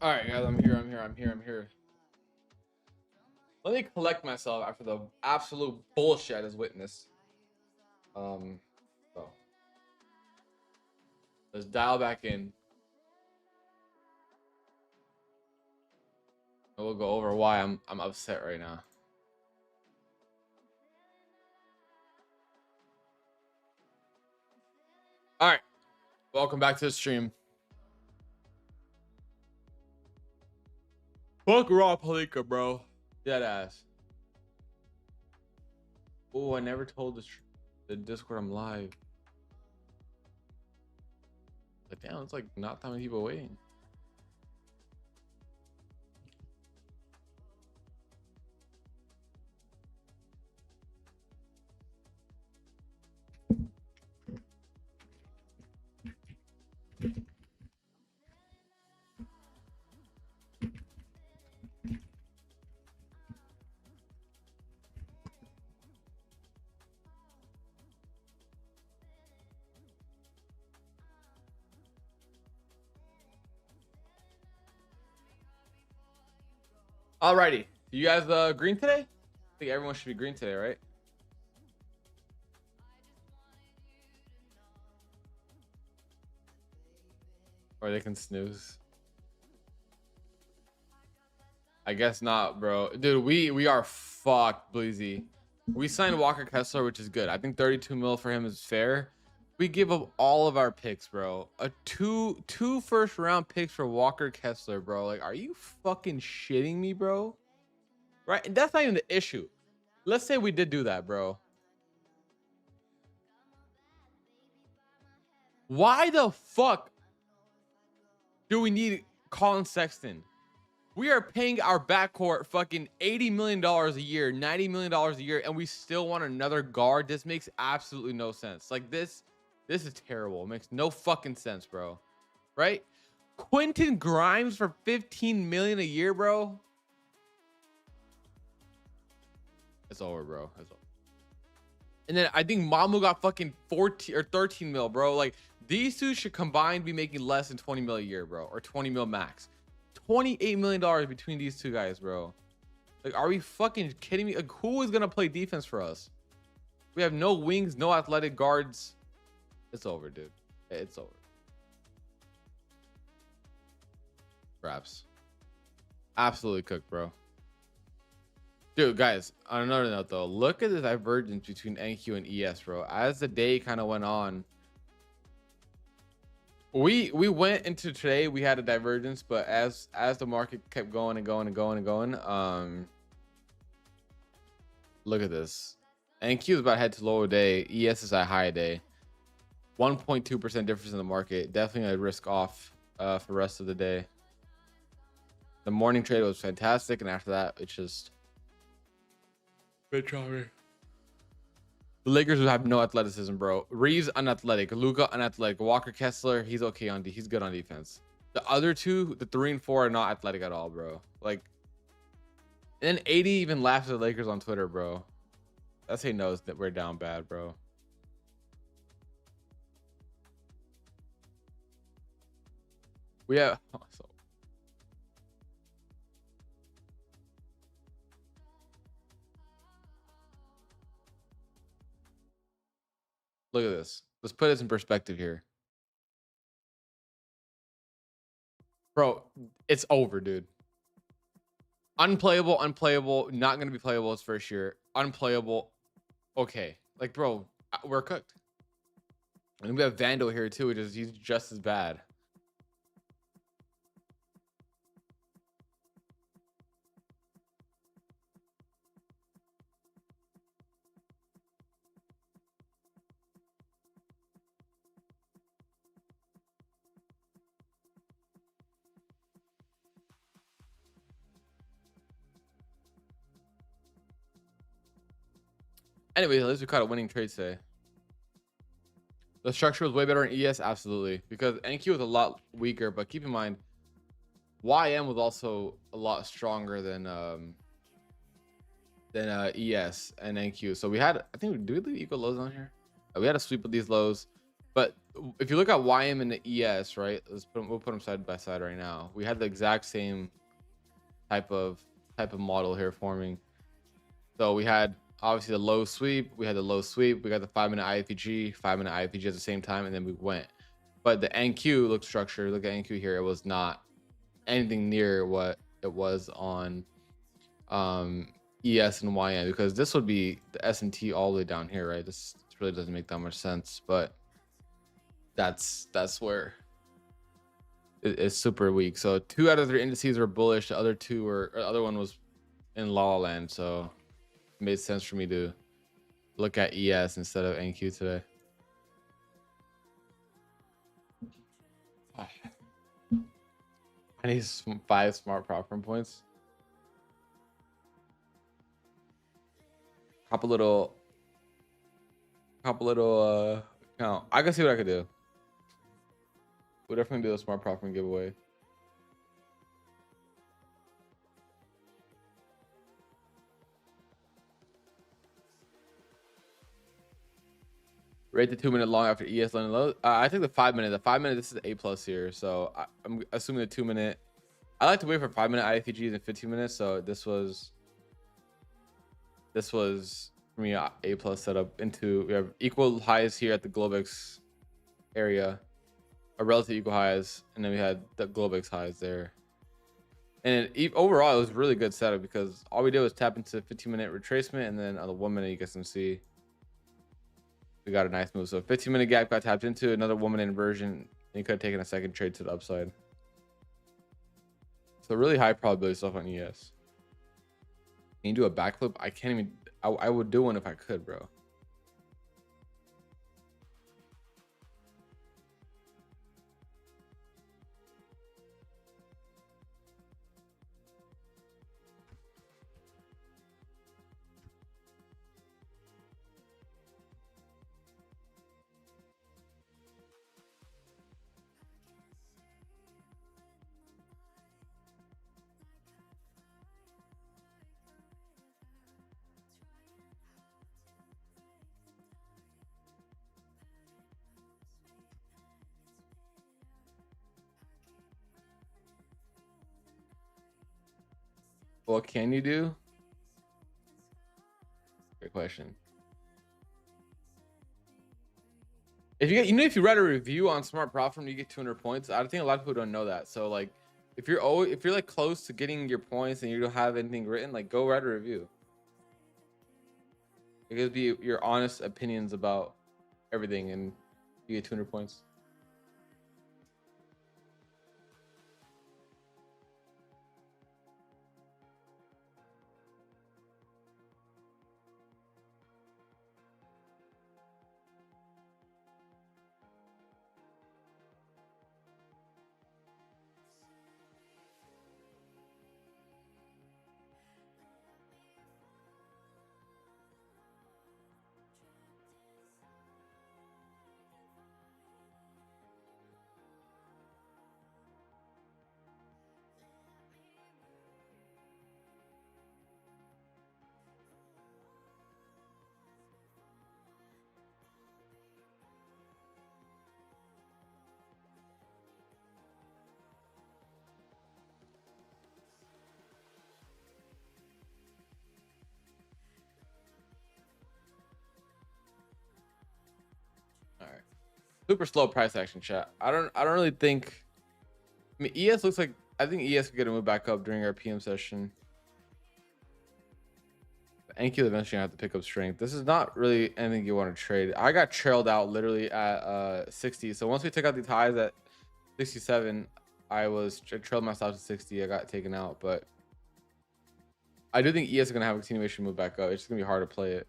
All right, guys, I'm here. Let me collect myself after the absolute bullshit I just witnessed. So let's dial back in. And we'll go over why I'm upset right now. All right, welcome back to the stream. Fuck Raw Palika, bro. Dead ass. Oh, I never told the Discord I'm live. But damn, it's like not that many people waiting. Alrighty, you guys green today? I think everyone should be green today, right? Or they can snooze. I guess not, bro. Dude, we are fucked, Bleezy. We signed Walker Kessler, which is good. I think 32 mil for him is fair. We give up all of our picks, bro. Two first round picks for Walker Kessler, bro. Like, are you fucking shitting me, bro? Right? And that's not even the issue. Let's say we did do that, bro. Why the fuck do we need Colin Sexton? We are paying our backcourt fucking $80 million a year, $90 million a year, and we still want another guard. This makes absolutely no sense. Like, this is terrible. It makes no fucking sense, bro. Right? Quentin Grimes for $15 million a year, bro. It's over, bro. It's over. And then I think Mamu got fucking 14 or 13 mil, bro. Like, these two should combined be making less than 20 mil a year, bro, or 20 mil max. $28 million between these two guys, bro. Like, are we fucking kidding me? Like, who is gonna play defense for us? We have no wings, no athletic guards. It's over, dude. It's over. Perhaps. Absolutely cooked, bro. Dude, guys, on another note though, look at the divergence between NQ and ES, bro. As the day kind of went on, we went into today, we had a divergence, but as the market kept going and going, look at this. NQ is about head to lower day, ES is at high day. 1.2% difference in the market. Definitely a risk off for the rest of the day. The morning trade was fantastic, and after that, it's just bit choppy. The Lakers would have no athleticism, bro. Reeves unathletic, Luka unathletic, Walker Kessler, he's okay on he's good on defense. The other two, the 3 and 4, are not athletic at all, bro. Like, and then 80 even laughs at the Lakers on Twitter, bro. That's how he knows that we're down bad, bro. We have look at this. Let's put this in perspective here. Bro, it's over, dude. Unplayable, not going to be playable his first year. Unplayable. Okay. Like, bro, we're cooked. And we have Vandal here too, which is he's just as bad. Anyways, at least we caught a winning trade today. The structure was way better in ES, absolutely, because NQ was a lot weaker. But keep in mind, YM was also a lot stronger than ES and NQ. So we had, I think, do we leave equal lows on here? We had a sweep of these lows, But if you look at YM and the ES, right? We'll put them side by side right now. We had the exact same type of model here forming. So we had obviously the low sweep, we got the 5-minute IFPG, 5-minute IFPG at the same time, and then we went. But the NQ look structure, look at NQ here, it was not anything near what it was on ES and YM, because this would be the S&T all the way down here, right? This really doesn't make that much sense, but that's where it's super weak. So 2 out of 3 indices were bullish, the other 2 were, or the other one was in La La Land, so it made sense for me to look at ES instead of NQ today. I need 5 smart prop firm points. Couple little count. I can see what I could do. We'll definitely do a smart prop firm giveaway. Rate the 2-minute long after ES landing low. I think the 5-minute. The 5-minute. This is A+ here, so I'm assuming the 2-minute. I like to wait for 5-minute IFPGs and 15 minutes. So this was for me A+ setup. Into we have equal highs here at the Globex area, a relative equal highs, and then we had the Globex highs there. And overall, it was really good setup because all we did was tap into 15-minute retracement, and then on the 1-minute you get some C. We got a nice move. So 15-minute gap got tapped into, another 1-minute inversion, and you could have taken a second trade to the upside. So really high probability stuff on ES. Can you do a backflip? I can't even. I would do one if I could, bro. What can you do? Great question. If you get, if you write a review on Smart Prop Firm, you get 200 points. I think a lot of people don't know that. So like, if you're like close to getting your points and you don't have anything written, like go write a review. It could be your honest opinions about everything, and you get 200 points. All right. Super slow price action, chat. I don't really think. I mean, ES looks like, I think ES could get a move back up during our PM session. NQ eventually have to pick up strength. This is not really anything you want to trade. I got trailed out literally at 60. So once we took out these highs at 67, I trailed myself to 60. I got taken out, but I do think ES is gonna have a continuation move back up. It's just gonna be hard to play it.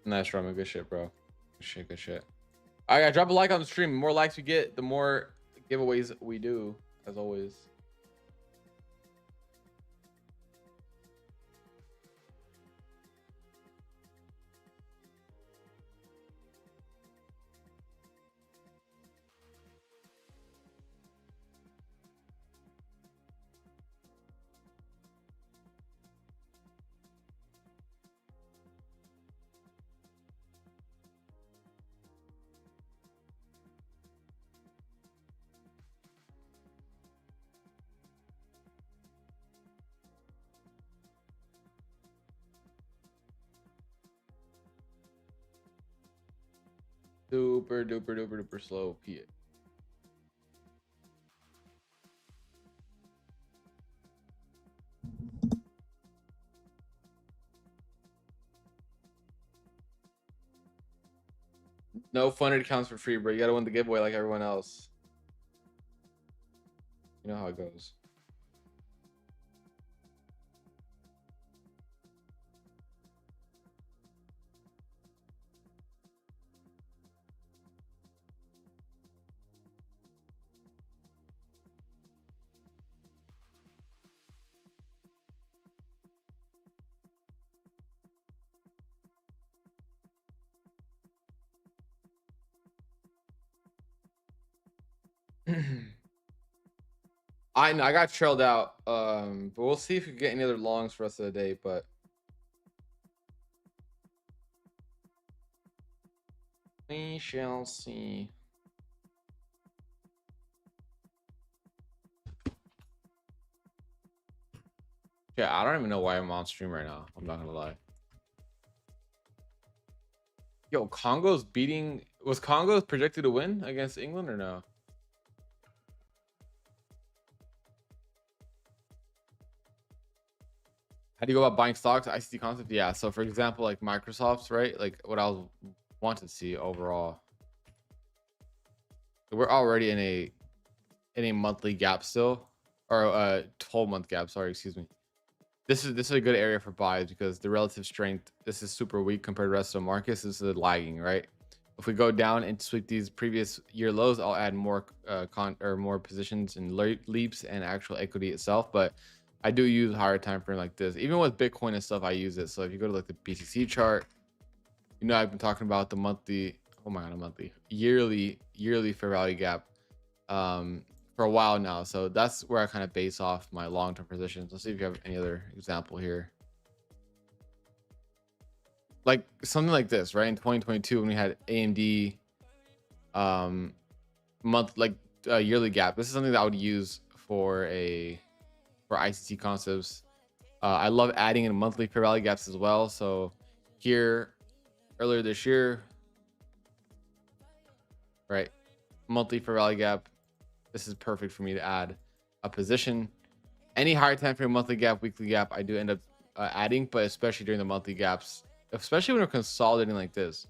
Nice, Roman. Good shit, bro. Good shit. All right, drop a like on the stream. The more likes we get, the more giveaways we do, as always. Super duper duper duper slow. P. No funded accounts for free, bro. You gotta win the giveaway like everyone else. You know how it goes. I know I got trailed out. But we'll see if we can get any other longs for the rest of the day. But we shall see. Yeah, I don't even know why I'm on stream right now. I'm not gonna lie. Yo, Congo's beating. Was Congo projected to win against England or no? How do you go about buying stocks? ICT concept? Yeah. So for example, like Microsoft's, right? Like what I was want to see overall. We're already in a monthly gap still, or a 12-month gap. Sorry, excuse me. This is a good area for buys because the relative strength. This is super weak compared to the rest of the markets. This is lagging, right? If we go down and sweep these previous year lows, I'll add more more positions in leaps and actual equity itself. But I do use higher time frame like this. Even with Bitcoin and stuff, I use it. So if you go to like the BTC chart, you know I've been talking about the monthly, oh my god, a monthly, yearly fair value gap for a while now. So that's where I kind of base off my long-term positions. Let's see if you have any other example here. Like something like this, right? In 2022, when we had AMD yearly gap, this is something that I would use for ICT concepts. I love adding in monthly fair value gaps as well. So here earlier this year, right, monthly fair value gap, this is perfect for me to add a position. Any higher time frame, monthly gap, weekly gap, I do end up adding, but especially during the monthly gaps, especially when we're consolidating like this.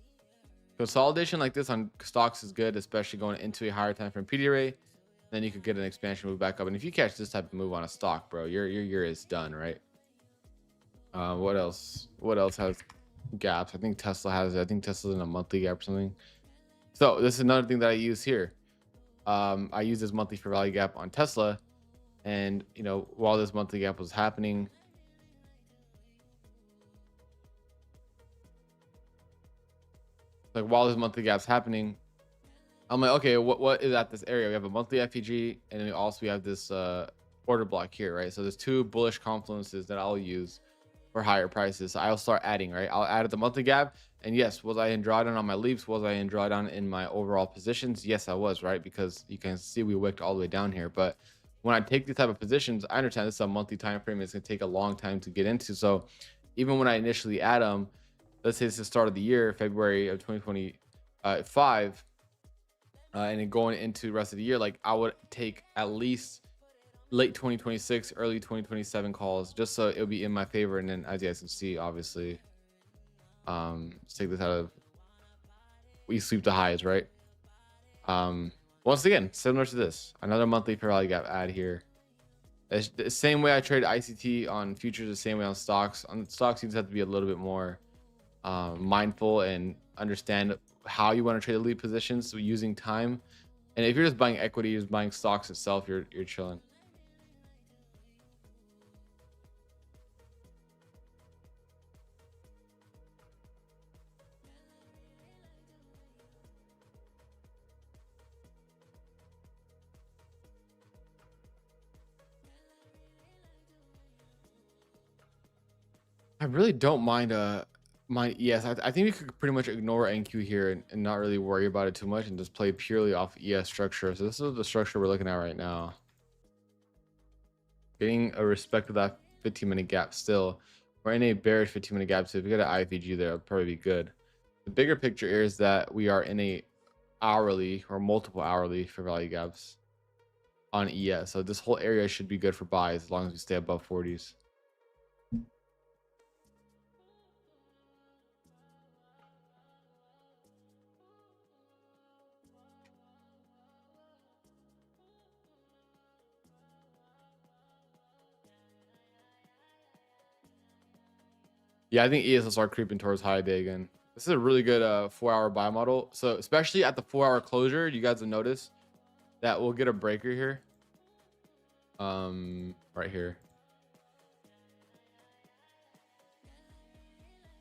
Consolidation like this on stocks is good, especially going into a higher time frame PD array. Then you could get an expansion move back up. And if you catch this type of move on a stock, bro, your year is done, right? What else? What else has gaps? I think Tesla has it. I think Tesla's in a monthly gap or something. So this is another thing that I use here. I use this monthly fair value gap on Tesla. And, you know, while this monthly gap was happening, like while this monthly gap's happening, I'm like, okay, what is at this area? We have a monthly FEG, and then we have this order block here, right? So there's two bullish confluences that I'll use for higher prices. So I'll start adding, right? I'll add at the monthly gap, and yes, was I in drawdown on my leaps? Was I in drawdown in my overall positions? Yes, I was, right? Because you can see we wicked all the way down here. But when I take these type of positions, I understand this is a monthly time frame. It's gonna take a long time to get into. So even when I initially add them, let's say it's the start of the year, February of 2025. And then going into the rest of the year, like I would take at least late 2026, early 2027 calls, just so it'll be in my favor. And then as you guys can see, obviously, let's take this out of, we sweep the highs, right? Once again, similar to this, another monthly fair value gap add here. It's the same way I trade ICT on futures, the same way on stocks. On stocks, you just have to be a little bit more mindful and understand how you want to trade the lead positions, so using time. And if you're just buying equity, you're just buying stocks itself, you're chilling. I really don't mind ES. I think we could pretty much ignore NQ here and not really worry about it too much and just play purely off ES structure. So this is the structure we're looking at right now. Getting a respect of that 15-minute gap still. We're in a bearish 15-minute gap, so if we get an IFEG there, it'll probably be good. The bigger picture here is that we are in a hourly or multiple hourly fair value gaps on ES. So this whole area should be good for buys as long as we stay above 40s. Yeah, I think ES will start creeping towards high day again. This is a really good 4-hour buy model. So especially at the 4-hour closure, you guys will notice that we'll get a breaker here. Right here.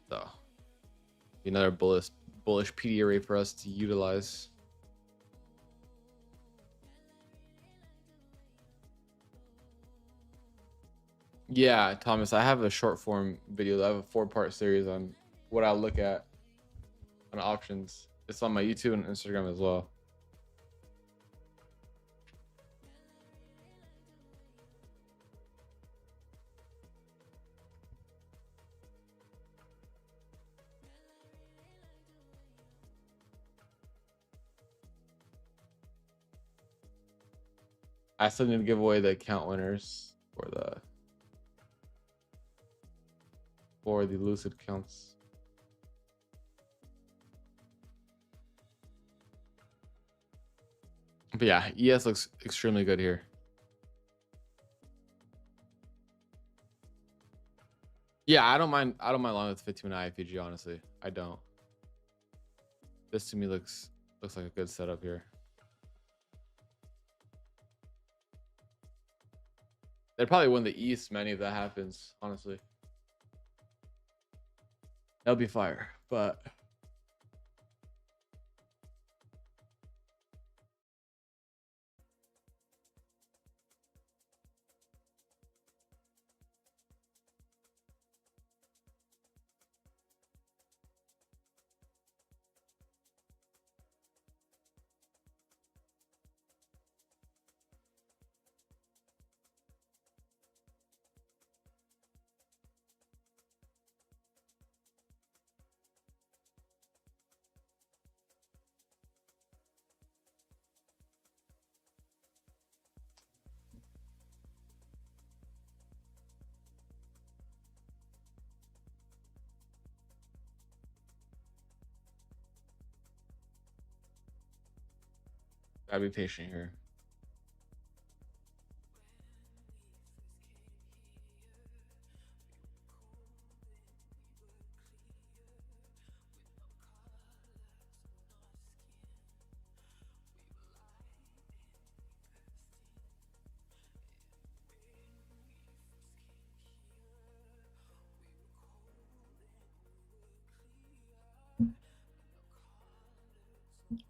So another bullish PD array for us to utilize. Yeah, Thomas, I have a short form video. I have a 4-part series on what I look at on options. It's on my YouTube and Instagram as well. I still need to give away the account winners for the Lucid accounts. But yeah, ES looks extremely good here. Yeah, I don't mind long with 15-minute IFPG, honestly. I don't. This to me looks like a good setup here. They'd probably win the East, many if that happens, honestly. That'll be fire, but gotta be patient here.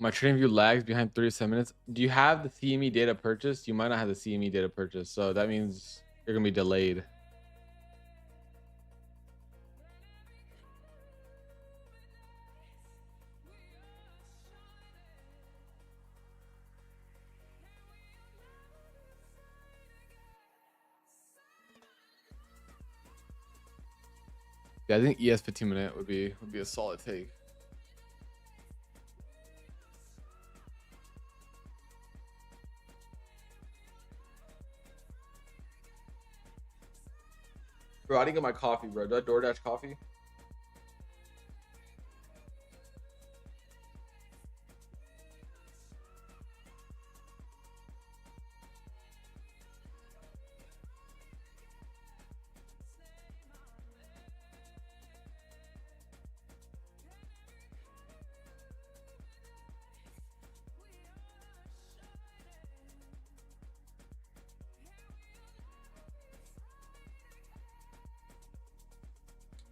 My trading view lags behind 37 minutes. Do you have the CME data purchased? You might not have the CME data purchased, so that means you're gonna be delayed. Yeah, I think ES 15-minute would be a solid take. Bro, I didn't get my coffee, bro. Do I DoorDash coffee?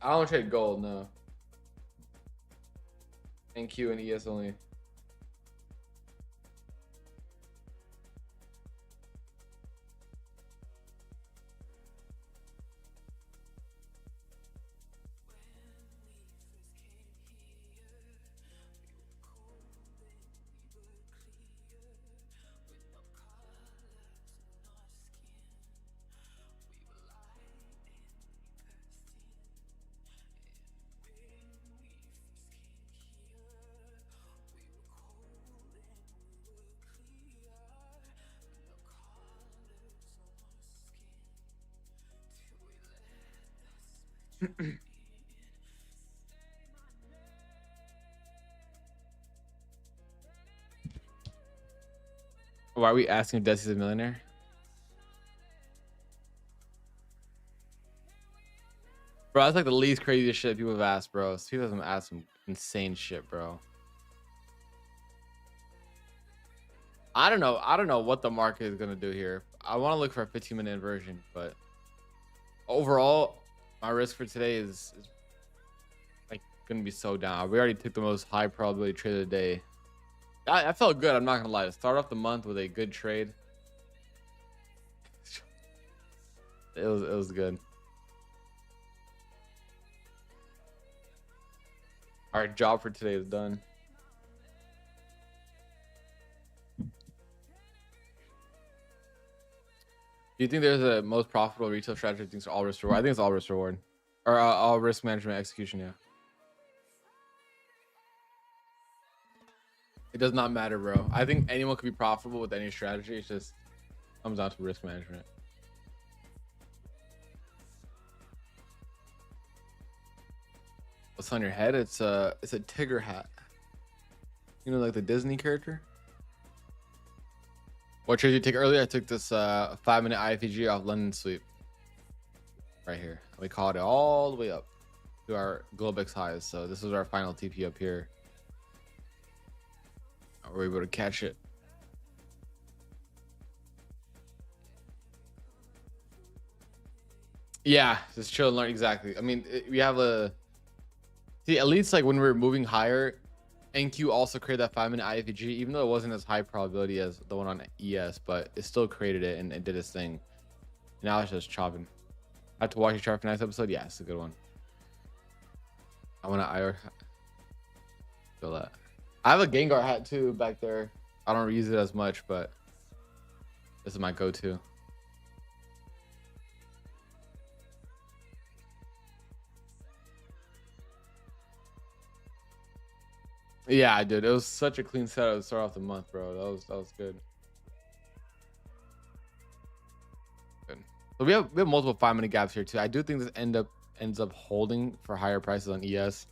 I don't trade gold, no. NQ and ES only. Why are we asking if Desi's a millionaire? Bro, that's like the least craziest shit people have asked, bro. People have asked some insane shit, bro. I don't know. I don't know what the market is gonna do here. I want to look for a 15-minute inversion, but overall, my risk for today is like gonna be so down. We already took the most high probability trade of the day. I felt good. I'm not gonna lie. To start off the month with a good trade, it was good. Our job for today is done. Do you think there's a most profitable retail strategy? I think it's all risk reward. I think it's all risk reward, or all risk management execution. Yeah. It does not matter, bro. I think anyone could be profitable with any strategy. It just comes down to risk management. What's on your head? It's a Tigger hat. You know, like the Disney character. What trade did you take earlier? I took this 5-minute IFEG off London sweep right here. We called it all the way up to our Globex highs. So this was our final TP up here. We're able to catch it. Yeah, just chill and learn. Exactly. I mean, we have a see, at least like when we were moving higher, NQ also created that 5-minute IFEG, even though it wasn't as high probability as the one on ES, but it still created it and it did its thing. Now it's just chopping. I have to watch your chart for next episode. Yeah, it's a good one. I want to feel that. I have a Gengar hat too back there. I don't use it as much, but this is my go-to. Yeah, I did. It was such a clean setup to start off the month, bro. That was good. Good. So we have multiple 5-minute gaps here too. I do think this ends up holding for higher prices on ES.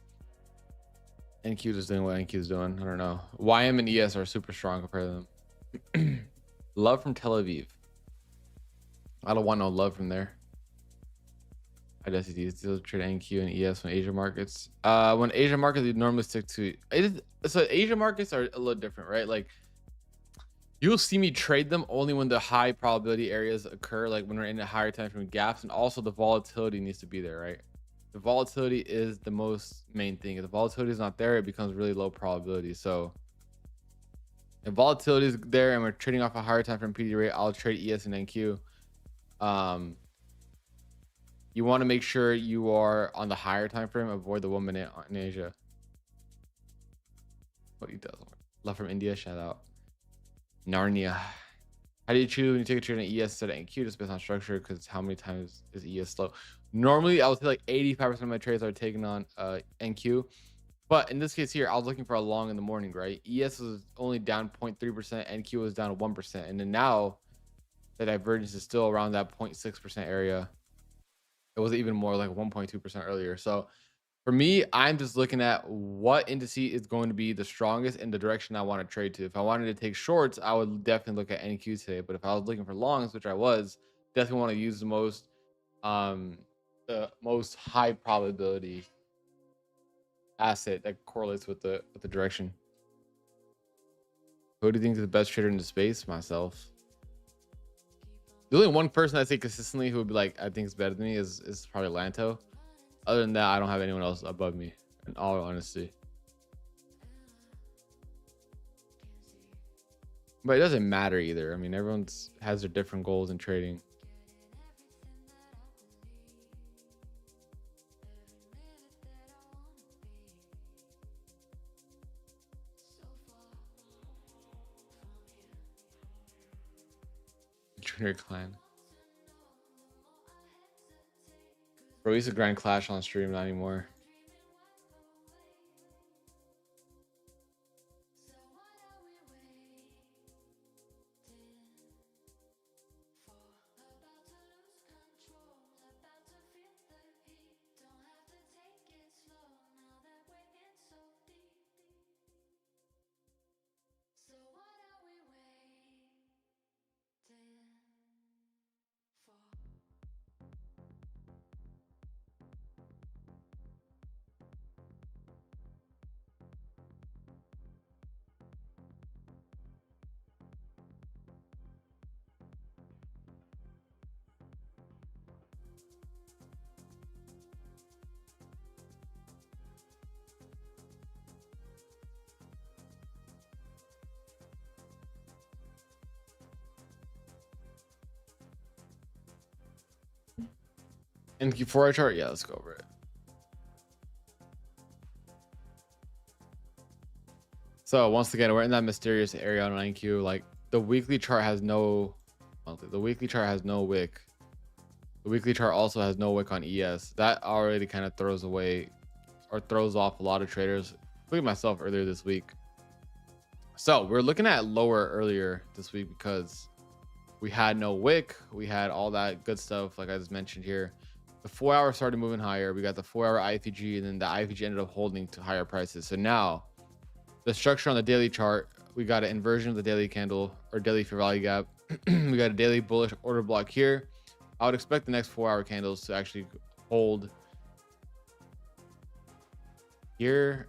NQ is doing what NQ is doing. I don't know. YM and ES are super strong compared to them. Love from Tel Aviv. I don't want no love from there. I guess these trade NQ and ES from Asia markets. When Asia markets, you normally stick to it. So Asia markets are a little different, right? Like you'll see me trade them only when the high probability areas occur, like when we're in a higher time frame gaps, and also the volatility needs to be there, right? The volatility is the most main thing. If the volatility is not there, it becomes really low probability. So if volatility is there and we're trading off a higher time frame PD rate, I'll trade ES and NQ. You want to make sure you are on the higher time frame. Avoid the 1 minute in Asia. What he does. Love from India. Shout out. Narnia. How do you choose when you take a trade on ES instead of NQ? Just based on structure, because how many times is ES slow? Normally, I would say like 85% of my trades are taken on NQ. But in this case here, I was looking for a long in the morning, right? ES was only down 0.3%. NQ was down 1%. And then now the divergence is still around that 0.6% area. It was even more like 1.2% earlier. So for me, I'm just looking at what indice is going to be the strongest in the direction I want to trade to. If I wanted to take shorts, I would definitely look at NQ today. But if I was looking for longs, which I was, definitely want to use the most high probability asset that correlates with the direction. Who do you think is the best trader in the space? Myself. The only one person I say consistently who would be like, I think is better than me is probably Lanto. Other than that, I don't have anyone else above me, in all honesty. But it doesn't matter either. I mean, everyone has their different goals in trading. Trader clan. Bro, we used to grind Clash on stream, not anymore. In Q4 chart, yeah, let's go over it. So once again, we're in that mysterious area on NQ. Like the weekly chart has no monthly. The weekly chart has no wick. The weekly chart also has no wick on ES. That already kind of throws away or throws off a lot of traders, including myself earlier this week. So we're looking at lower earlier this week because we had no wick. We had all that good stuff, like I just mentioned here. The 4 hour started moving higher. We got the 4 hour IFG, and then the IFG ended up holding to higher prices. So now the structure on the daily chart, we got an inversion of the daily candle or daily fair value gap. We got a daily bullish order block here. I would expect the next 4 hour candles to actually hold here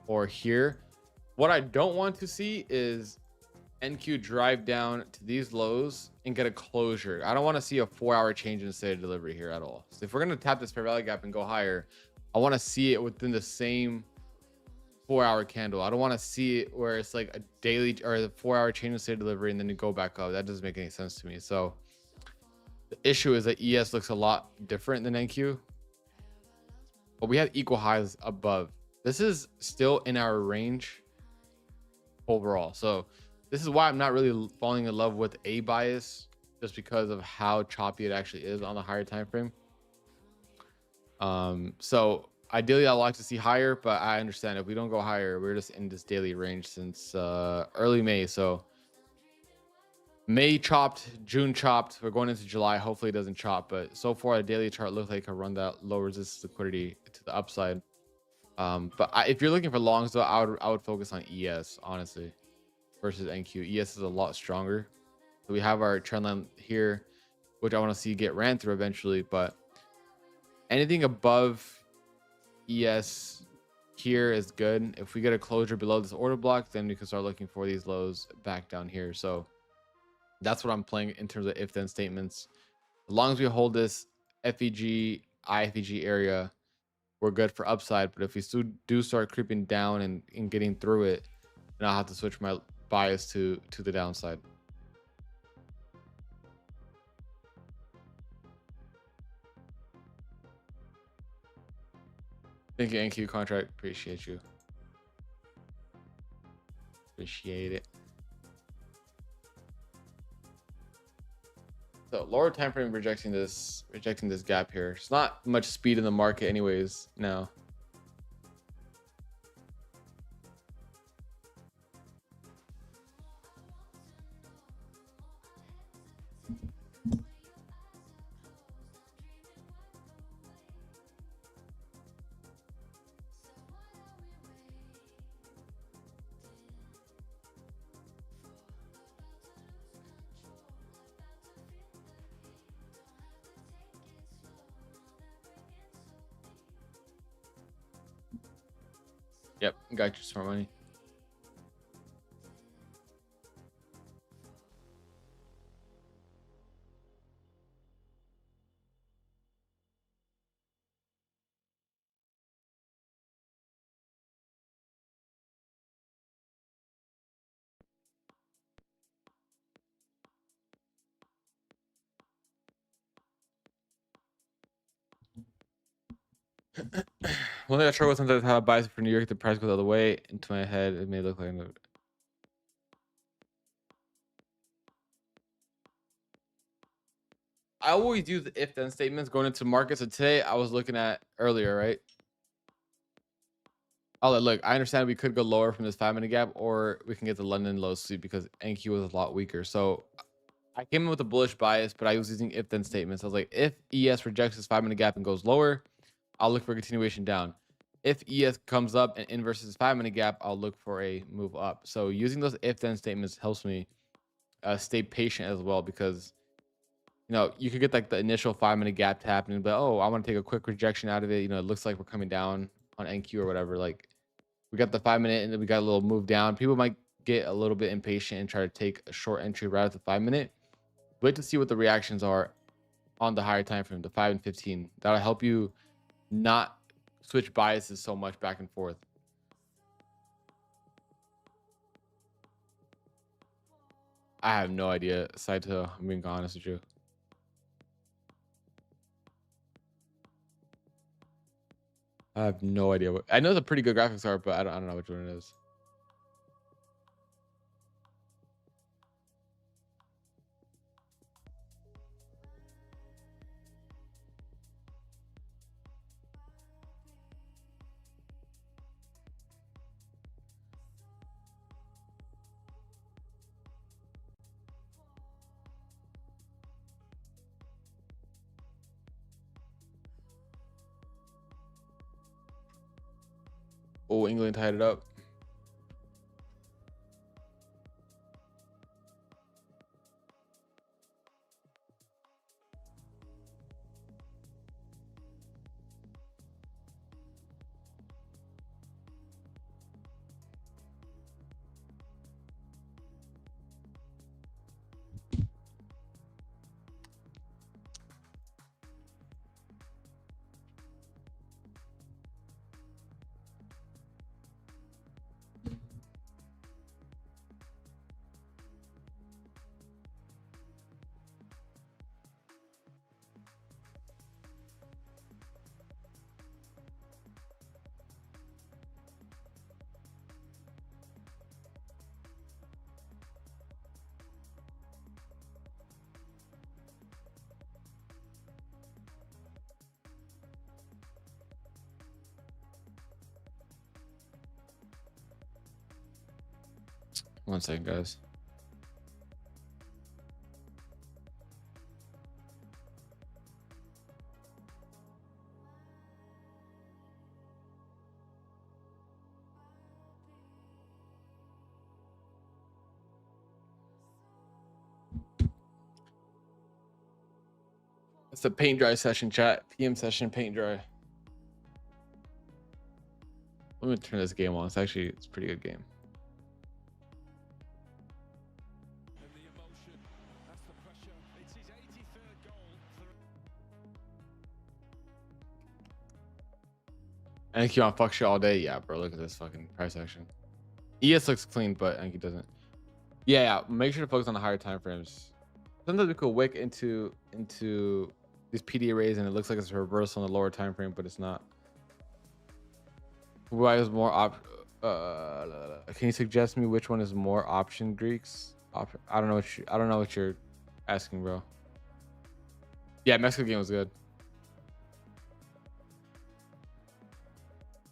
or here. What I don't want to see is NQ drive down to these lows and get a closure. I don't want to see a 4 hour change in state of delivery here at all. So if we're going to tap this fair value gap and go higher, I want to see it within the same 4 hour candle. I don't want to see it where it's like a daily or the 4 hour change in state of delivery and then you go back up. That doesn't make any sense to me. So the issue is that ES looks a lot different than NQ, but we have equal highs above. This is still in our range overall. So this is why I'm not really falling in love with a bias, just because of how choppy it actually is on the higher time frame. So ideally I like to see higher, but I understand if we don't go higher, we're just in this daily range since early May. So May chopped, June chopped, we're going into July. Hopefully it doesn't chop, but so far the daily chart looks like it can run that low resistance liquidity to the upside. But if you're looking for longs though, I would focus on ES honestly versus NQ. ES is a lot stronger. So we have our trend line here, which I want to see get ran through eventually, but anything above ES here is good. If we get a closure below this order block, then we can start looking for these lows back down here. So that's what I'm playing in terms of if then statements. As long as we hold this FEG IFEG area, we're good for upside. But if we do start creeping down and getting through it, then I'll have to switch my bias to the downside. Thank you, NQ contract. Appreciate you. Appreciate it. So lower time frame rejecting this gap here. It's not much speed in the market anyways now. Yep, got you, smart money. One thing I struggle with sometimes how I buy for New York, the price goes the other way. Into my head, it may look like I always use the if then statements going into markets. So today I was looking at earlier, right? Oh, look, I understand we could go lower from this 5 minute gap, or we can get the London low sweep because NQ was a lot weaker. So I came in with a bullish bias, but I was using if then statements. I was like, if ES rejects this 5 minute gap and goes lower, I'll look for a continuation down. If ES comes up and inverses this 5 minute gap, I'll look for a move up. So using those if then statements helps me stay patient as well, because you could get like the initial 5 minute gap happening, but oh, I want to take a quick rejection out of it. It looks like we're coming down on NQ or whatever. Like we got the 5 minute and then we got a little move down. People might get a little bit impatient and try to take a short entry right at the 5 minute. Wait to see what the reactions are on the higher time frame, the 5 and 15. That'll help you not switch biases so much back and forth. I have no idea, Saito. I'm being honest with you. I have no idea what. I know it's a pretty good graphics art, but I don't know which one it is. Oh, England tied it up. One second, guys. It's the paint dry session, chat. PM session, paint dry. Let me turn this game on. It's a pretty good game. Anki on fuck shit all day. Yeah, bro. Look at this fucking price action. ES looks clean, but Anki doesn't. Yeah. Make sure to focus on the higher time frames. Sometimes we could wick into these PD arrays and it looks like it's a reversal on the lower time frame, but it's not. Why is more can you suggest me which one is more option Greeks? I don't know what you're asking, bro. Yeah, Mexico game was good.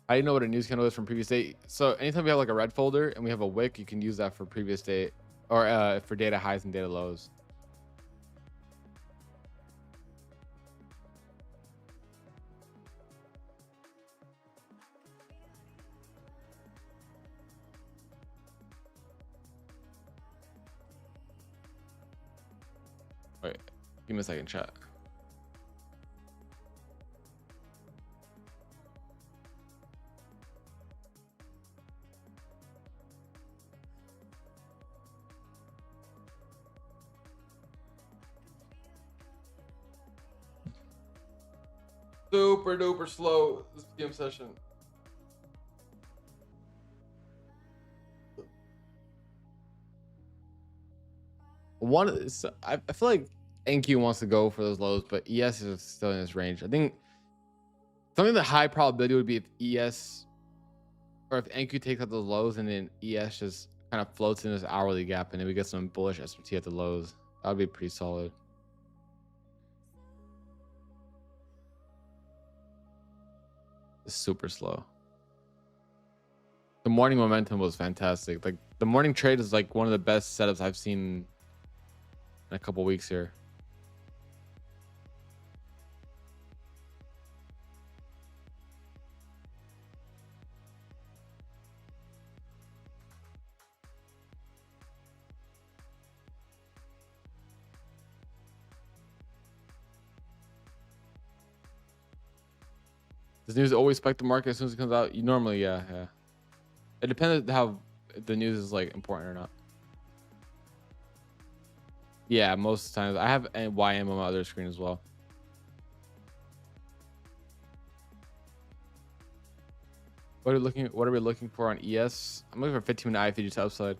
I didn't know what a news candle is from previous date. So anytime we have like a red folder and we have a wick, you can use that for previous date or for data highs and data lows. Wait, give me a second, chat. Super duper slow this game session. I feel like NQ wants to go for those lows, but ES is still in this range. I think something that high probability would be if ES or if NQ takes out the lows and then ES just kind of floats in this hourly gap and then we get some bullish SPT at the lows. That would be pretty solid. It's super slow. The morning momentum was fantastic. Like the morning trade is like one of the best setups I've seen in a couple weeks here. Does news always spike the market as soon as it comes out? You normally, yeah. It depends on how the news is like important or not. Yeah, most times I have YM on my other screen as well. What are we looking for on ES? I'm looking for 15-minute IFG to upside.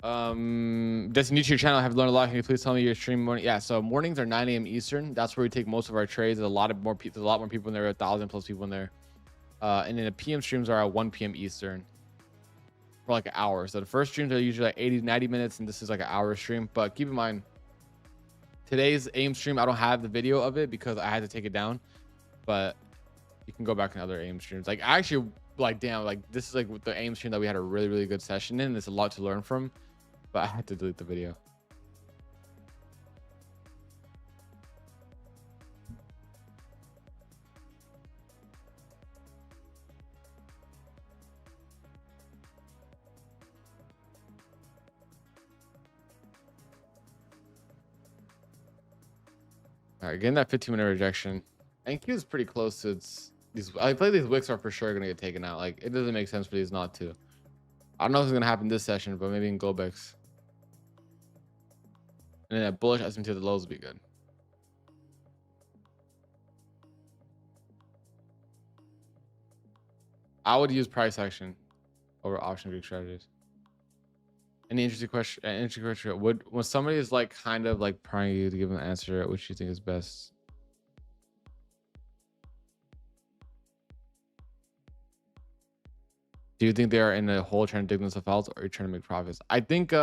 This new to your channel. I have learned a lot. Can you please tell me your stream morning? Yeah, so mornings are 9 a.m. Eastern. That's where we take most of our trades. There's a lot more people in there, 1,000+ people in there. And then the PM streams are at 1 p.m. Eastern for like an hour. So the first streams are usually like 80-90 minutes, and this is like an hour stream. But keep in mind, today's AIM stream, I don't have the video of it because I had to take it down. But you can go back in other AIM streams. Like I actually like, damn, like this is like the AIM stream that we had a really good session in. There's a lot to learn from, but I had to delete the video. All right, getting that 15-minute rejection. NQ is pretty close to its. I play these wicks are for sure gonna get taken out. Like it doesn't make sense for these not to. I don't know if it's gonna happen this session, but maybe in Globex. And then that bullish S&P to the lows would be good. I would use price action over option Greek strategies. Any interesting question? When somebody is like kind of like prying you to give an answer, which you think is best? Do you think they are in a hole trying to dig themselves out, or are you trying to make profits? I think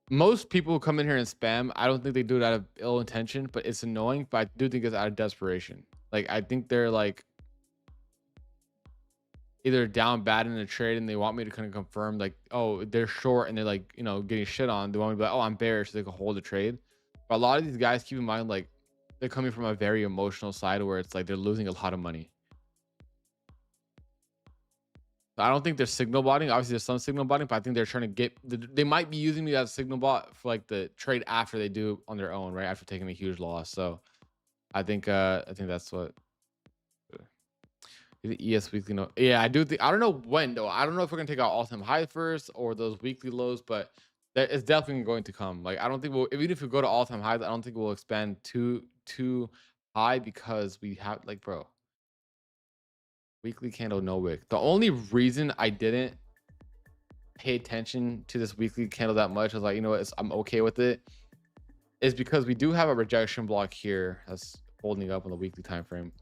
most people who come in here and spam, I don't think they do it out of ill intention, but it's annoying. But I do think it's out of desperation. Like I think they're like either down bad in the trade and they want me to kind of confirm like, oh, they're short and they're like, you know, getting shit on. They want me to be like, oh, I'm bearish, so they can hold the trade. But a lot of these guys, keep in mind, like they're coming from a very emotional side where it's like they're losing a lot of money. I don't think they're signal botting. Obviously, there's some signal botting, but I think they're trying to get. They might be using me as a signal bot for like the trade after they do on their own, right? After taking a huge loss. So, I think that's what. The ES weekly no. Yeah, I do think. I don't know when though. I don't know if we're gonna take out all-time high first or those weekly lows, but it's definitely going to come. Like I don't think we'll. Even if we go to all-time highs, I don't think we'll expand too high because we have like, bro. Weekly candle, no wick. The only reason I didn't pay attention to this weekly candle that much, I was like, you know what, I'm okay with it, is because we do have a rejection block here that's holding up on the weekly time frame.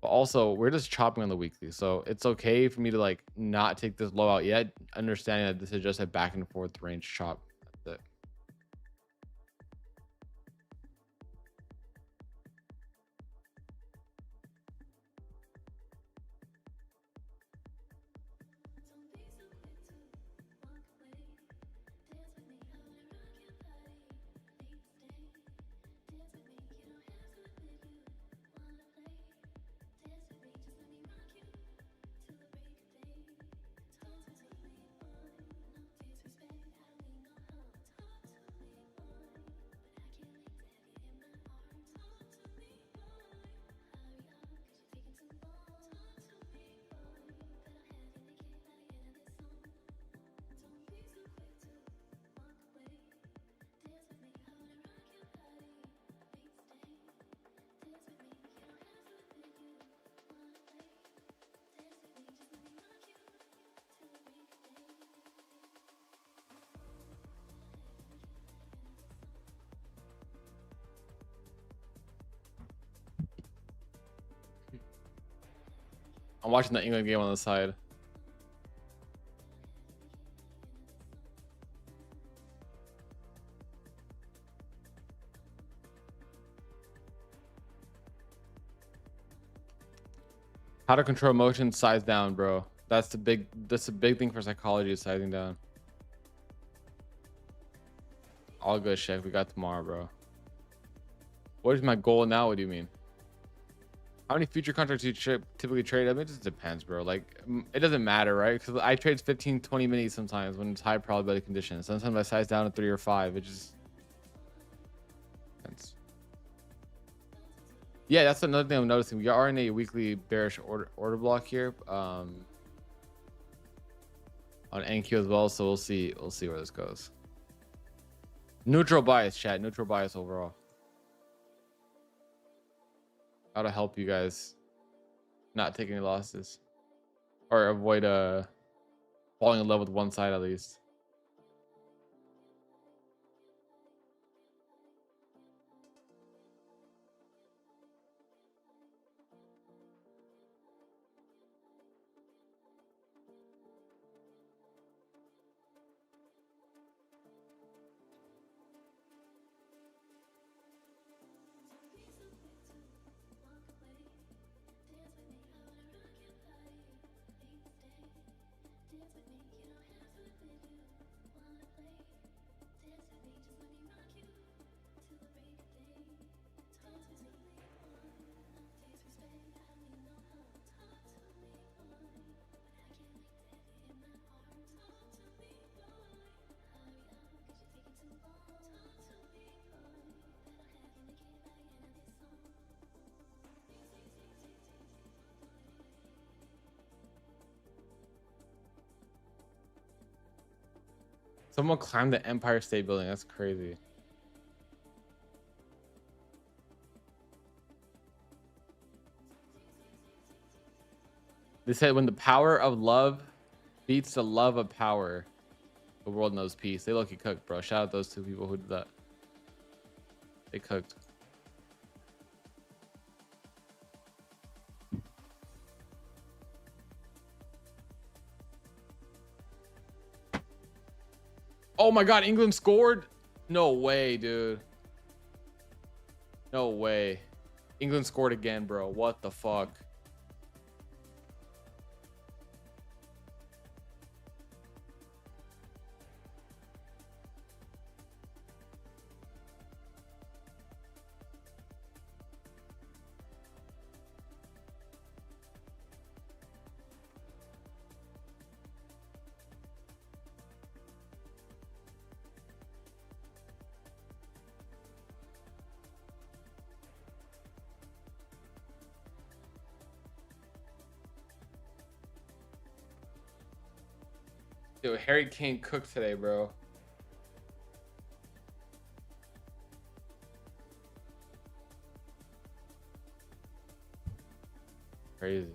But also, we're just chopping on the weekly, so it's okay for me to like not take this low out yet, understanding that this is just a back and forth range chop. That's it. I'm watching the England game on the side. How to control motion, size down, bro. That's a big thing for psychology, is sizing down. All good, Shaq. We got tomorrow, bro. What is my goal now? What do you mean? How many future contracts do you typically trade? I mean, it just depends, bro. Like, it doesn't matter, right? Because I trade 15-20 minutes sometimes when it's high probability conditions. Sometimes I size down to 3 or 5. It just depends. Yeah, that's another thing I'm noticing. We are in a weekly bearish order block here on NQ as well. So we'll see where this goes. Neutral bias, chat. Neutral bias overall. How to help you guys not take any losses or avoid falling in love with one side at least. Someone climbed the Empire State Building. That's crazy. They said when the power of love beats the love of power, the world knows peace. They lucky cooked, bro. Shout out those two people who did that. They cooked. Oh my God, England scored? No way, dude. No way. England scored again, bro. What the fuck? Dude, Harry Kane cooked today, bro. Crazy.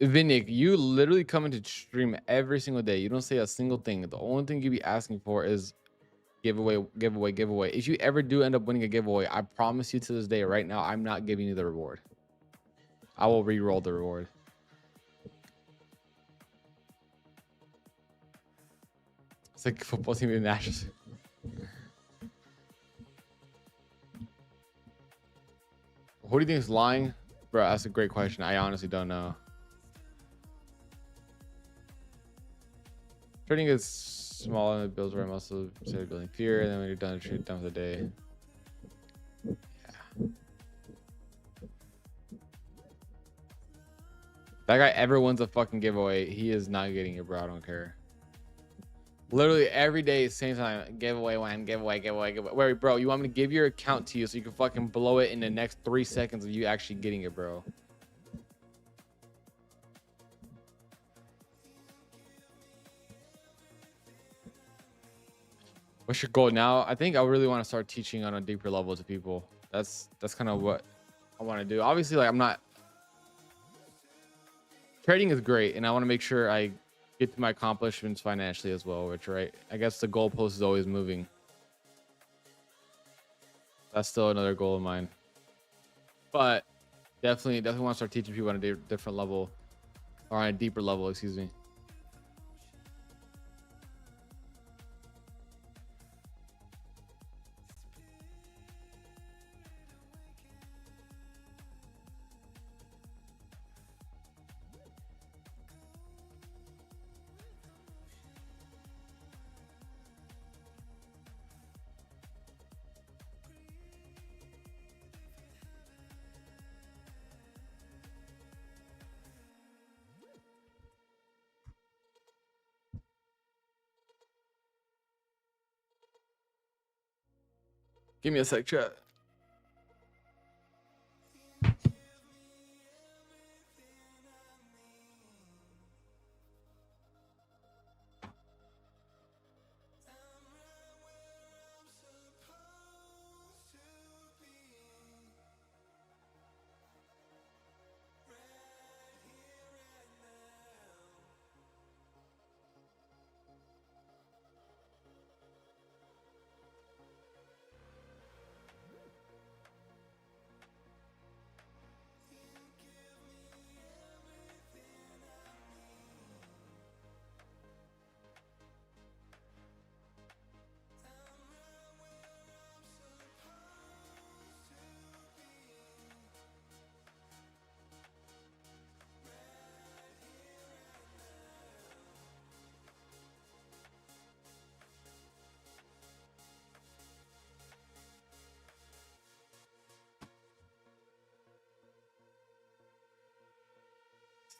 Vinik, you literally come into stream every single day. You don't say a single thing. The only thing you be asking for is giveaway, giveaway, giveaway. If you ever do end up winning a giveaway, I promise you to this day, right now, I'm not giving you the reward. I will re-roll the reward. It's like football team in the Nationals. Who do you think is lying? Bro, that's a great question. I honestly don't know. Trading is small and it builds right muscle instead of building fear, and then when you're done, trade done for the day. Yeah. That guy ever wins a fucking giveaway, he is not getting it, bro. I don't care. Literally every day, same time. Giveaway one, giveaway, giveaway, giveaway. Wait, bro, you want me to give your account to you so you can fucking blow it in the next 3 seconds of you actually getting it, bro? What's your goal now? I think I really want to start teaching on a deeper level to people. That's kind of what I want to do. Obviously, like, I'm not. Trading is great, and I want to make sure I get to my accomplishments financially as well, which, right, I guess the goalpost is always moving. That's still another goal of mine. But definitely want to start teaching people on a different level, or on a deeper level, excuse me. Give me a sec, chat.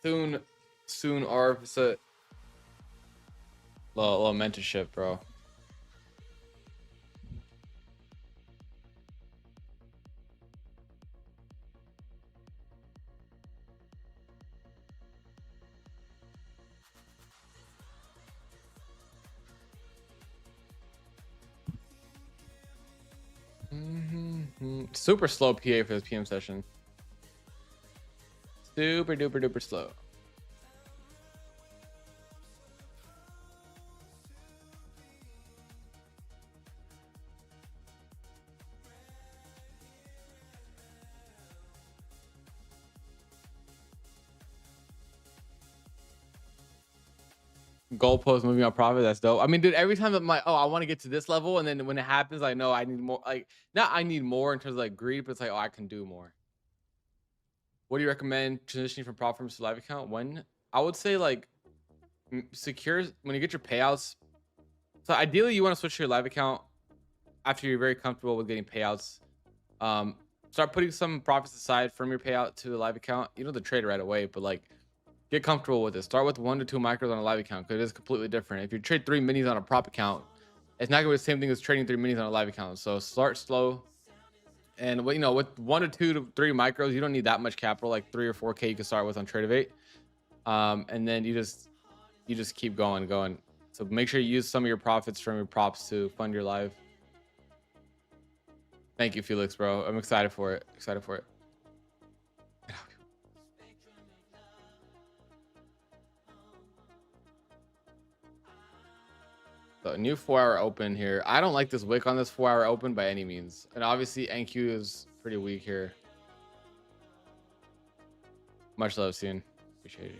Soon, Arv. It's a little mentorship, bro. Super slow PA for this PM session. Super duper duper slow. Goalpost moving on profit. That's dope. I mean, dude, every time I'm like, oh, I want to get to this level, and then when it happens, I know I need more. Like, not I need more in terms of like greed, but it's like, oh, I can do more. What do you recommend transitioning from prop firms to live account? When I would say like secure when you get your payouts. So ideally, you want to switch to your live account after you're very comfortable with getting payouts. Start putting some profits aside from your payout to the live account. You know the trade right away, but like get comfortable with it. Start with 1 to 2 micros on a live account because it is completely different. If you trade 3 minis on a prop account, it's not gonna be the same thing as trading 3 minis on a live account. So start slow. And what you know, with 1 to 2 to 3 micros, you don't need that much capital, like 3 or 4K you can start with on Trade and then you just keep going. So make sure you use some of your profits from your props to fund your live. Thank you, Felix, bro. I'm excited for it. So new 4-hour open here. I don't like this wick on this 4-hour open by any means. And obviously NQ is pretty weak here. Much love, Soon. Appreciate you.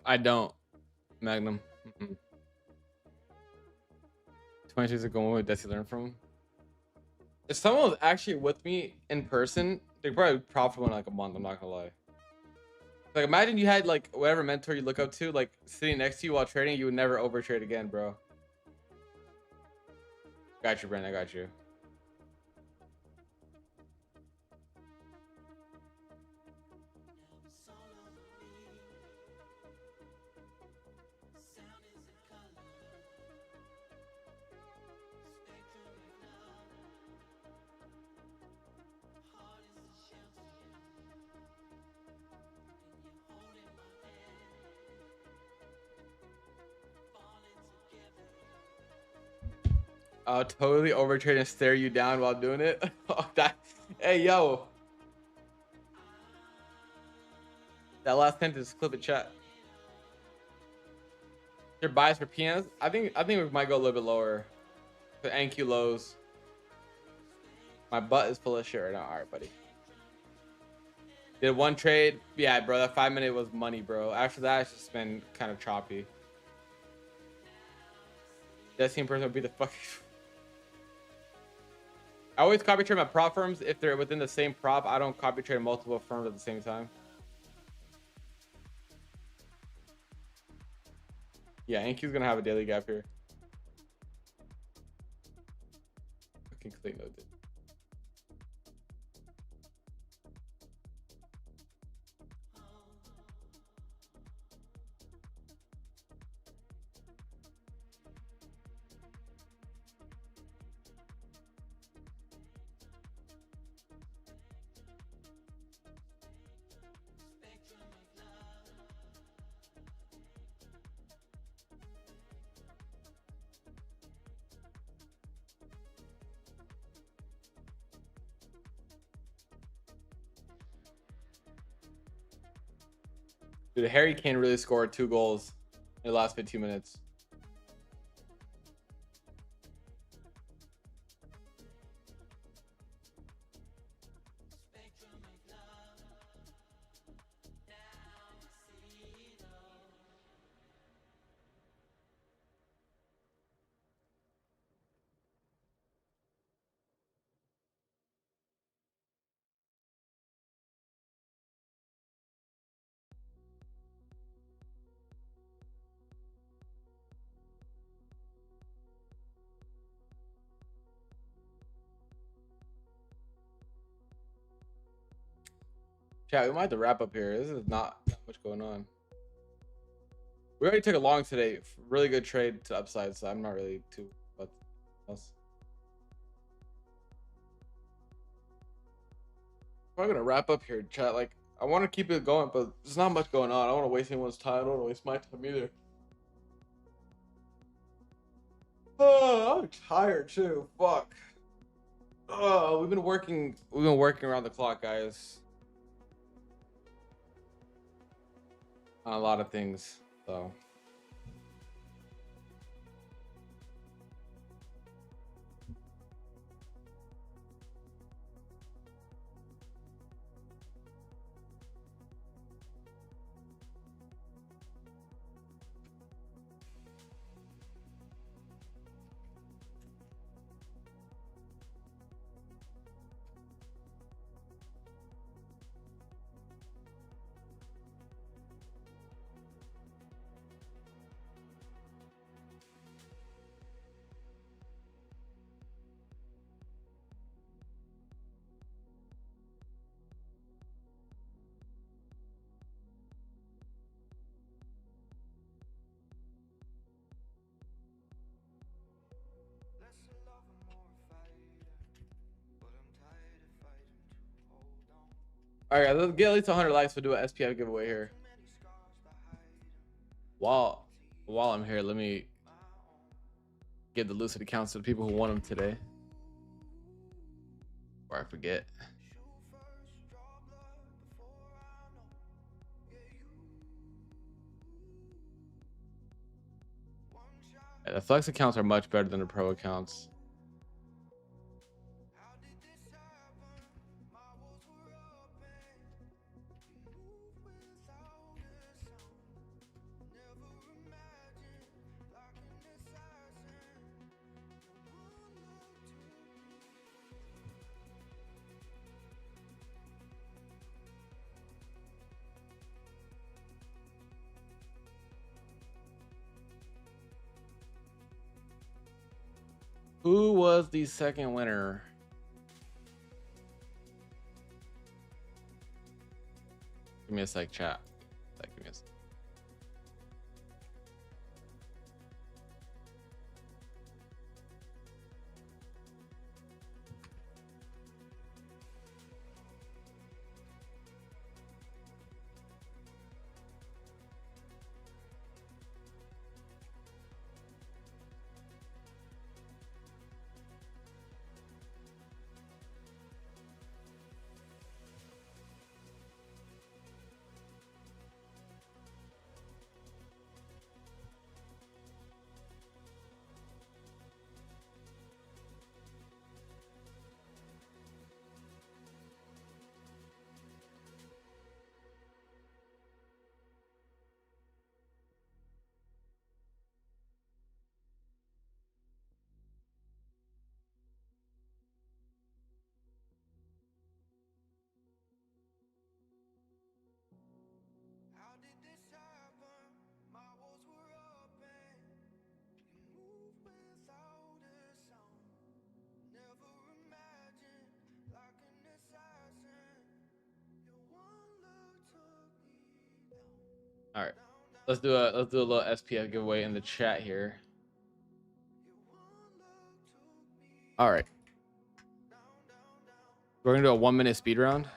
I don't. Magnum. 26 are going with Desi learn from. If someone was actually with me in person, they'd probably profitable in like a month. I'm not gonna lie. Like imagine you had like whatever mentor you look up to, like sitting next to you while trading, you would never overtrade again, bro. Got you, Brent. I got you. I'll totally overtrade and stare you down while doing it. Hey, yo. That last sentence, clip it, chat. Your bias for PMs? I think we might go a little bit lower. The NQ lows. My butt is full of shit right now. All right, buddy. Did one trade. Yeah, bro. That 5-minute was money, bro. After that, it's just been kind of choppy. That same person would be the fuck. I always copy trade my prop firms if they're within the same prop. I don't copy trade multiple firms at the same time. Yeah, NQ's gonna have a daily gap here. Fucking click noted. Dude, Harry Kane really scored 2 goals in the last 15 minutes. Chat, we might have to wrap up here. This is not that much going on. We already took a long today. Really good trade to upside, so I'm not really too about else. We're gonna wrap up here, chat. Like, I want to keep it going, but there's not much going on. I don't want to waste anyone's time. I don't want to waste my time either. Oh, I'm tired too. Fuck. Oh, we've been working around the clock, guys, on a lot of things. So all right, let's get at least 100 likes. We'll do an SPF giveaway here. While I'm here, let me give the lucid accounts to the people who won them today, or I forget. Yeah, the flex accounts are much better than the pro accounts. Who was the second winner? Give me a sec, chat. Give me a sec. All right, let's do a little SPF giveaway in the chat here. All right, we're gonna do a 1-minute speed round.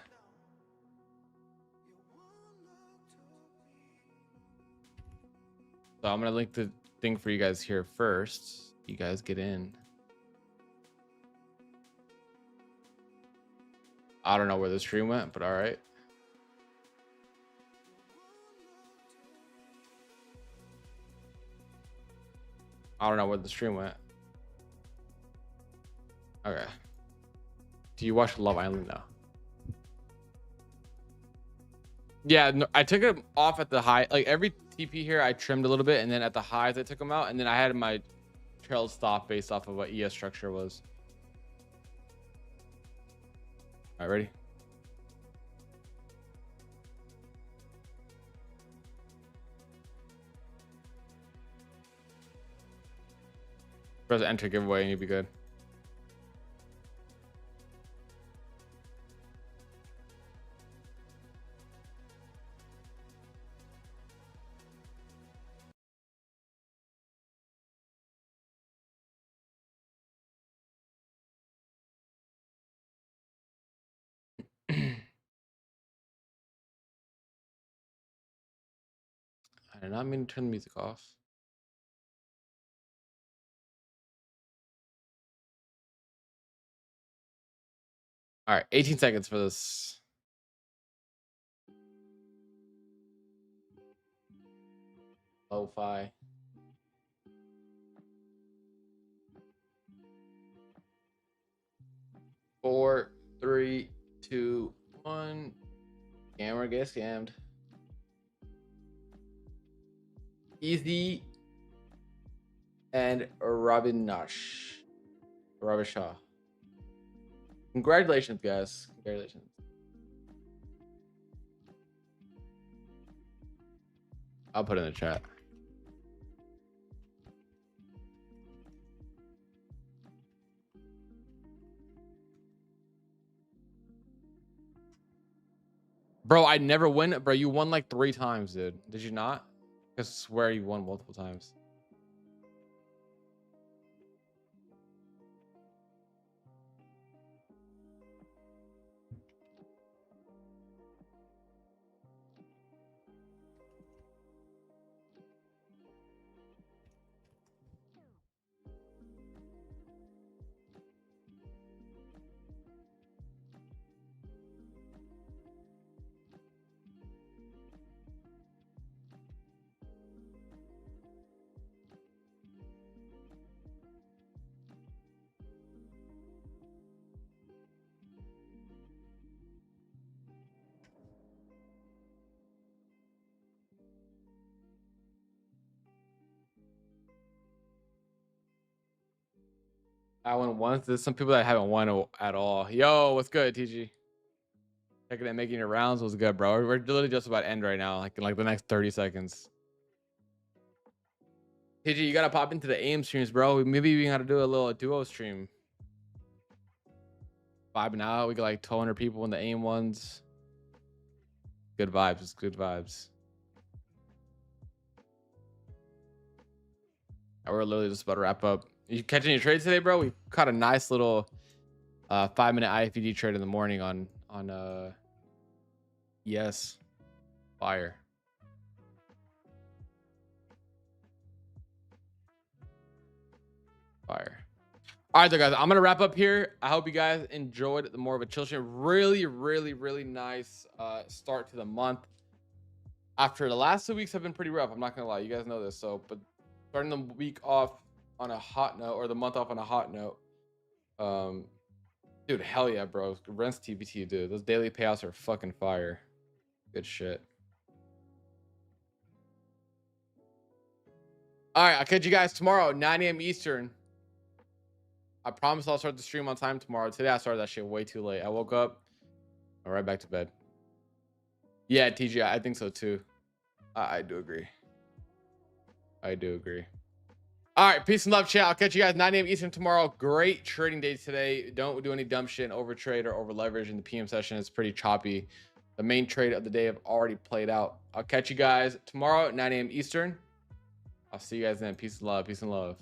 So I'm gonna link the thing for you guys here first. You guys get in. I don't know where the stream went, but all right. I don't know where the stream went. Okay. Do you watch Love Island now? Yeah, no, I took it off at the high. Like every TP here, I trimmed a little bit, and then at the highs, I took them out, and then I had my trail stop based off of what ES structure was. All right, ready? Press enter giveaway, and you'll be good. I did not mean to turn the music off. All right, 18 seconds for this. Lo-fi. Four, 3, 2, 1. Camera gets scammed. Easy and Robin Shaw. Congratulations, guys. Congratulations. I'll put it in the chat. Bro, I never win. Bro, you won like 3 times, dude. Did you not? I swear you won multiple times. I won once. There's some people that haven't won at all. Yo, what's good, TG? Checking and making your rounds was good, bro. We're literally just about to end right now, like in like the next 30 seconds. TG, you gotta pop into the AIM streams, bro. Maybe we gotta do a little duo stream. Vibing out. We got like 200 people in the AIM ones. Good vibes. It's good vibes. And we're literally just about to wrap up. You catching your trades today, bro? We caught a nice little 5-minute IFED trade in the morning on yes, fire. Fire. All right, though, guys, I'm gonna wrap up here. I hope you guys enjoyed the more of a chill stream. Really nice start to the month. After the last 2 weeks have been pretty rough, I'm not gonna lie, you guys know this. So, but starting the week off on a hot note, or the month off on a hot note, dude, hell yeah, bro. Rents TBT, dude. Those daily payouts are fucking fire. Good shit. All right, I'll catch you guys tomorrow, 9 a.m. Eastern. I promise I'll start the stream on time tomorrow. Today I started that shit way too late. I woke up, I'm right back to bed. Yeah, TG, I think so too. I do agree. I do agree. All right, peace and love, chat. I'll catch you guys 9 a.m. Eastern tomorrow. Great trading day today. Don't do any dumb shit and overtrade or over leverage in the PM session. It's pretty choppy. The main trade of the day have already played out. I'll catch you guys tomorrow at 9 a.m. Eastern. I'll see you guys then. Peace and love. Peace and love.